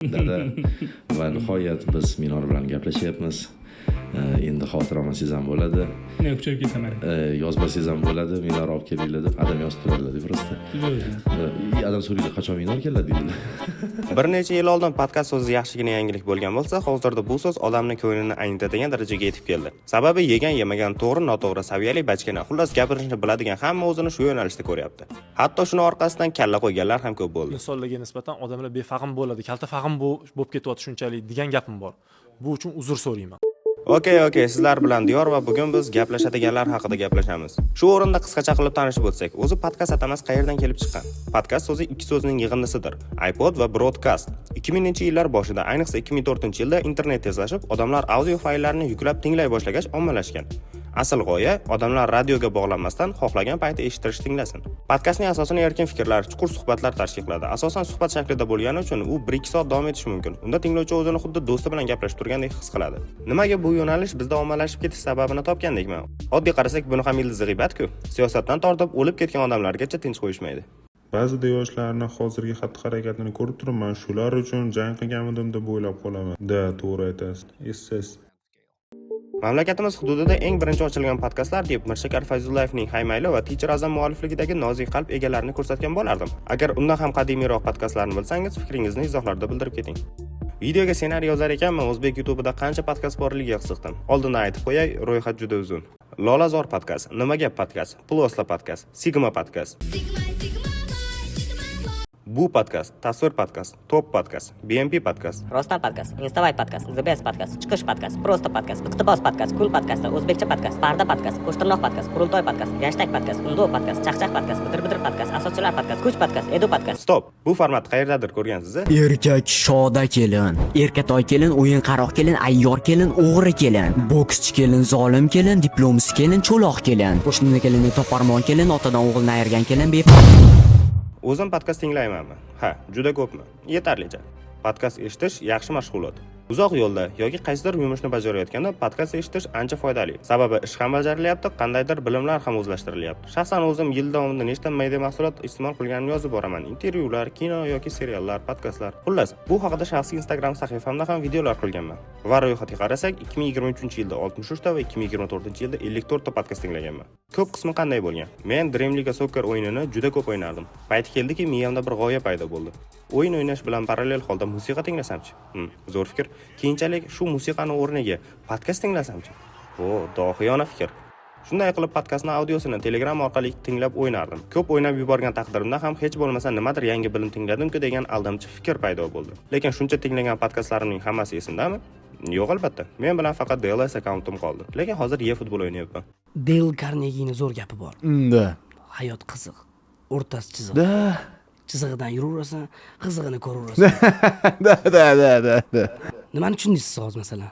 dada va nihoyat biz Minor bilan gaplashyapmiz. Endi xotiramasangiz ham bo'ladi. Ne kuchayib ketaman. Yozmasangiz ham bo'ladi. Minor olib kelinglar deb adam yozib turadilar просто. Adam so'raydi qachon Minor keladi deydilar. Bir necha yil oldin podkast so'zi yaxshigina yangilik bo'lgan bo'lsa, hozirda bu so'z odamning ko'nglini aynitadigan darajaga yetib keldi. Sababi yegan yemagan to'g'ri noto'g'ri saviyali bachkana, xullas gapirishni biladigan hamma o'zini shu yo'nalishda ko'ryapti. Hatto shuni orqasidan kalla qo'yganlar ham ko'p bo'ldi. Misollarga nisbatan odamlar befahm bo'ladi, kalta fahm bo'lib ketyapti shunchalik degan gapim bor. Bu uchun uzr so'rayman. Okey, sizlar bilan Diyor va bugun biz gaplashadiganlar haqida gaplashamiz. Shu o'rinda qisqacha qilib tanishib o'tsak, o'zi podkast atamasi qayerdan kelib chiqqan? Podkast so'zi ikki so'zning yig'indisidir. iPod va broadcast. 2000-yillar boshida, ayniqsa 2004-yilda internet tezlashib, odamlar audio fayllarni yuklab tinglay boshlagach ommalashgan. Asl g'oya odamlar radioga bog'lanmasdan xohlagan payti eshittirish tinglasin. Podkastning asosini erkin fikrlar, chuqur suhbatlar tashkil qiladi. Asosan suhbat shaklida bo'lgani uchun u 1-2 soat davom etishi mumkin. Unda tinglovchi o'zini xuddi do'sti bilan gaplashib turgandek his qiladi. Nimaga bu yo'nalish bizda ommalashib ketish sababini topgandekmi? Oddiy qarasak, buni ham ildizi g'iybat-ku. Siyosatdan tortib o'lib ketgan odamlargacha tinch qo'yishmaydi. Ba'zida yoshlarni hozirgi xatti-harakatini ko'rib turibman, shular uchun jang qilganmidim deb o'ylab qolaman. To'g'ri aytasiz. Mamlakatimiz hududida eng birinchi ochilgan podkastlar deb Mirshakar Fayzullayevning Haymayli va Teacher Azam muallifligidagi nozik qalb egalarini ko'rsatgan bo'lardim. Agar undan ham qadimiyroq podkastlarni bilsangiz, fikringizni izohlarda bildirib keting. Videoga ssenariy yozar ekanman, o'zbek YouTube'ida qancha podkast borligiga qiziqdim. Oldindan aytib qo'yay, ro'yxat juda uzun. Lolazor podkast, Nima gap podkast, Plosla podkast, Sigma podkast. Bu podkast, Tasvir podkast, Top podkast, BMP podkast, Rostan podkast, Instavay podkast, The Best podkast, Chiqish podkast, Prosta podkast, Iqtibos podkast, Kul podkast, O'zbekcha podkast, Parda podkast, Qo'shtirnoq podkast, Qurultoy podkast, Hashtag podkast, Undo podkast, Chaqchaq podkast, Bidir podkast, Asoschilar podkast, Kuch podkast, Edu podkast. Stop. Bu format qayerdadir ko'rgansiz-a? Erkak shoda kelin, erkatoy kelin, o'yin qaroq kelin, ayyor kelin, o'g'ri kelin, bokschi kelin, zolim kelin, diplomist kelin, cho'loq kelin, qo'shni kelin, toparmon kelin, otadan o'g'ilni ayirgan kelin, O'zim podkast tinglaymanmi? Ha, juda ko'pmi? Yetarlicha. Podkast eshitish yaxshi mashg'ulot. Uzoq yo'lda yoki qaysidir yumushni bajarayotganda podkast eshitish ancha foydali. Sababi ish ham bajarilyapti, qandaydir bilimlar ham o'zlashtirilyapti. Shaxsan o'zim yil davomida nechta media mahsulot iste'mol qilganimni yozib boraman. Intervyular, kino yoki seriallar, podkastlar. Xullas, bu haqida shaxsiy Instagram sahifamda ham videolar qilganman. Va ro'yxatga qarasak, 2023-yilda 63 ta va 2024-yilda 54 ta podkast tinglaganman. Ko'p qismi qanday bo'lgan? Men Dream League Soccer o'yinini juda ko'p o'ynardim. Payti keldiki, miyamda bir g'oya paydo bo'ldi. O'yin o'ynash bilan parallel holda musiqa tinglasamchi? Zo'r fikr. Keyinchalik shu musiqani o'rniga podkast tinglasamchi? Dohiyona fikr. Shunday qilib podkastning audiosini Telegram orqali tinglab o'ynardim. Ko'p o'ynab yuborgan taqdirimda ham hech bo'lmasa nimadir yangi bilim tingladim-ku degan aldamchi fikr paydo bo'ldi. Lekin shuncha tinglagan podkastlarimning hammasi esimdami? Yo'q albatta. Men bilan faqat DLS akkauntim qoldi. Lekin hozir eFootball o'ynayapman. Dale Carnegie'ning zo'r gapi bor. Hayot qiziq, o'rtasi chiziq. Chizig'idan yuraverasan, qizig'ini ko'raverasan. Nimani tushundingiz hozir masalan?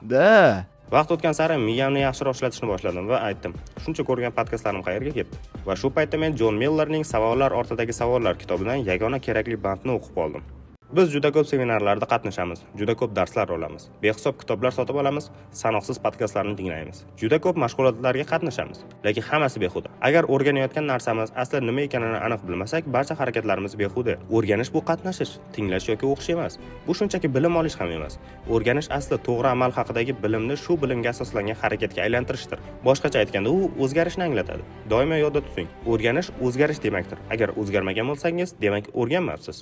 Vaqt o'tgan sari miyamni yaxshiroq ishlatishni boshladim va aytdim. Shuncha ko'rgan podkastlarim qayerga ketdi? Va shu paytda men Jon Millerning Savollar ortidagi savollar kitobidan yagona kerakli bandni o'qib oldim. Biz juda ko'p seminarlarda qatnashamiz, juda ko'p darslar olamiz, behisob kitoblar sotib olamiz, sanoqsiz podkastlarni tinglaymiz. Juda ko'p mashg'ulotlarga qatnashamiz, lekin hammasi behuda. Agar o'rganayotgan narsamiz aslida nima ekanini aniq bilmasak, barcha harakatlarimiz behuda. O'rganish bu qatnashish, tinglash yoki o'qish emas. Bu shunchaki bilim olish ham emas. O'rganish asli to'g'ri amal haqidagi bilimni shu bilimga asoslangan harakatga aylantirishdir. Boshqacha aytganda, u o'zgarishni anglatadi. Doimo yodda tuting, o'rganish o'zgarish demakdir. Agar o'zgarmagan bo'lsangiz, demak o'rganmayapsiz.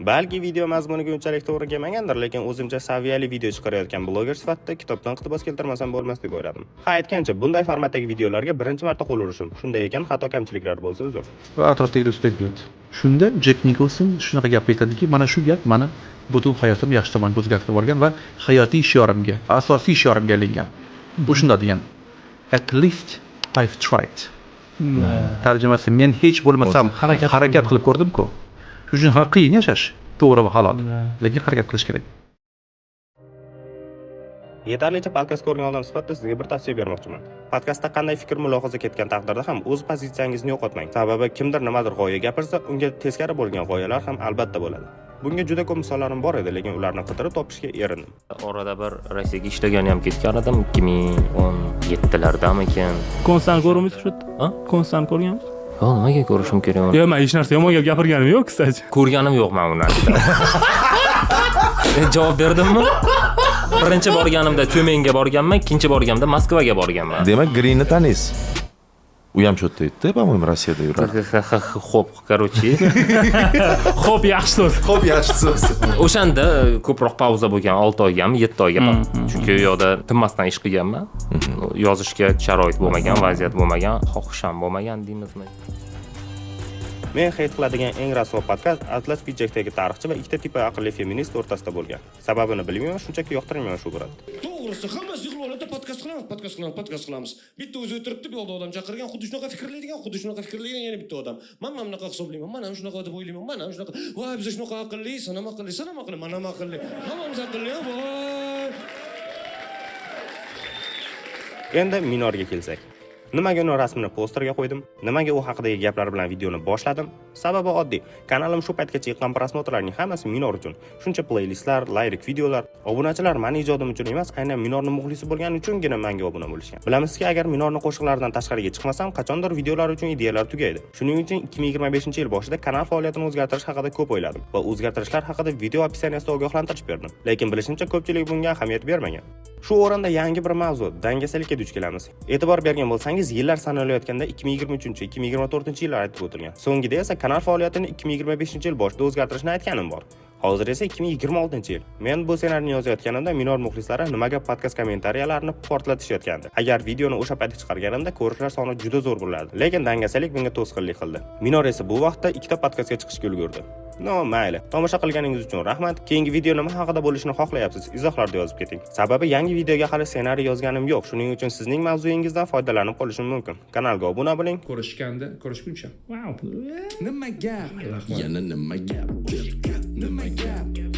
Balki video mazmuniga unchalik to'g'ri kelmagandir, lekin o'zimcha saviyali video chiqarayotgan bloger sifatida kitobdan iqtibos keltirmasam bo'lmas deb o'yladim. Ha, aytgancha, bunday formatdagi videolarga birinchi marta qo'l urishim. Shunday ekan, xato kamchiliklar bo'lsa uzr. Va atrofdagi do'stlar. Shunda Jack Nicholson shunaqa gap aytadiki, mana shu gap mani butun hayotimni yaxshi tomonga o'zgartirib yuborgan va hayotiy shiorimga, asosiy shiorimga aylangan. Bu shunday degan. At least I've tried. Tarjimasi, men hech bo'lmasam harakat qilib ko'rdim-ku. Shuning uchun qiyin yashash, to'g'ri va halol. Lekin harakat qilish kerak. Yetarlicha podkast ko'rgan odam sifatida sizga bir tavsiya bermoqchiman. Podkastda qanday fikr mulohaza ketgan taqdirda ham o'z pozitsiyangizni yo'qotmang. Sababi kimdir nimadir g'oya gapirsa, unga teskari bo'lgan g'oyalar ham albatta bo'ladi. Bunga juda ko'p misollarim bor edi, lekin ularni qidirib topishga erindim. Orada bir Rossiyaga ishlagani ham ketgan edim, 2017lardamikan. Konstant ko'rmisiz shu? Konstant ko'rganmiz? Nimaga ko'rishim kerak? Men hech narsa yomon gap gapirganim yo'q, kстати. Ko'rganim yo'q men uni. Javob berdimmi? Birinchi borganimda Tyumenga borganman, ikkinchi borganimda Moskvaga borganman. Demak, Greenni taniysiz. U ham shu yerda edi, по-моему, Rossiyada yuradi. Xo'p, короче. Xo'p, yaxshi so'z. Xo'p, yaxshi so'z. O'shanda ko'proq pauza bo'lgan, 6 oygami, 7 oyga. Chunki u yoqda tinmasdan ish qilganman. Yozishga sharoit bo'lmagan, vaziyat bo'lmagan, xohish ham bo'lmagan deymizmi? Men heyt qiladigan eng rasvo podkast Atlas Pijjakdagi tarixchi va ikkita tipi aqlli feminist o'rtasida bo'lgan. Sababini bilmayman, shunchaki yoqtirmayman shu bilan. To'g'risi, hammasi yig'ilib podkast qilamiz. Bitta o'zi o'tiribdi, bu yoqda odam chaqirgan, xuddi shunaqa fikrlaydigan yana bitta odam. Men mana bunaqa hisoblayman, men ham shunaqa deb o'ylayman, men ham shunaqa. Voy, biz shunaqa aqlli, sen ham aqlli, men ham aqlli. Hammamiz aqlli, voy. Endi minorga kelsak. Nimaga uni rasmini posterga qo'ydim? Nimaga u haqidagi gaplar bilan videoni boshladim? Sababi oddiy. Kanalim shu paytgacha yiqqan prosmotrlarning hammasi minor uchun. Shuncha playlistlar, layrik videolar, obunachilar meni ijodim uchun emas, aynan minorning muxlisi bo'lgani uchungina menga obuna bo'lishgan. Bilamizki, agar minorning qo'shiqlaridan tashqariga chiqmasam, qachondir videolar uchun ideyalar tugaydi. Shuning uchun 2025-yil boshida kanal faoliyatini o'zgartirish haqida ko'p o'yladim va o'zgartirishlar haqida video opsiyaniyasida ogohlantirish berdim. Lekin bilishimcha, ko'pchilik bunga ahamiyat bermagan. Shu o'rinda yangi bir mavzu, dangasalikka duch kelamiz. E'tibor bergan bo'lsangiz, yillar sanalayotganda 2023-2024-yillar aytib o'tilgan. So'ngida esa kanal faoliyatini 2025-yil boshida o'zgartirishni aytganim bor. Hozir esa 2026-yil. Men bu ssenariyni yozayotganimda minor muxlislari nimaga podkast kommentariyalarini portlatishayotgandi. Agar videoni o'sha paytda chiqarganimda ko'rishlar soni juda zo'r bo'lardi. Lekin dangasalik bunga to'sqinlik qildi. Minor esa bu vaqtda ikkita podkastga chiqishga ulgurdi. No, mayli. Tomosha qilganingiz uchun rahmat. Keyingi video nima haqida bo'lishini xohlayapsiz? Izohlarda yozib keting. Sababi yangi videoga hali ssenariy yozganim yo'q. Shuning uchun sizning mavzuyingizdan foydalanib qolishim mumkin. Kanalga obuna bo'ling. Ko'rishguncha. Nima gap? Yana nima gap?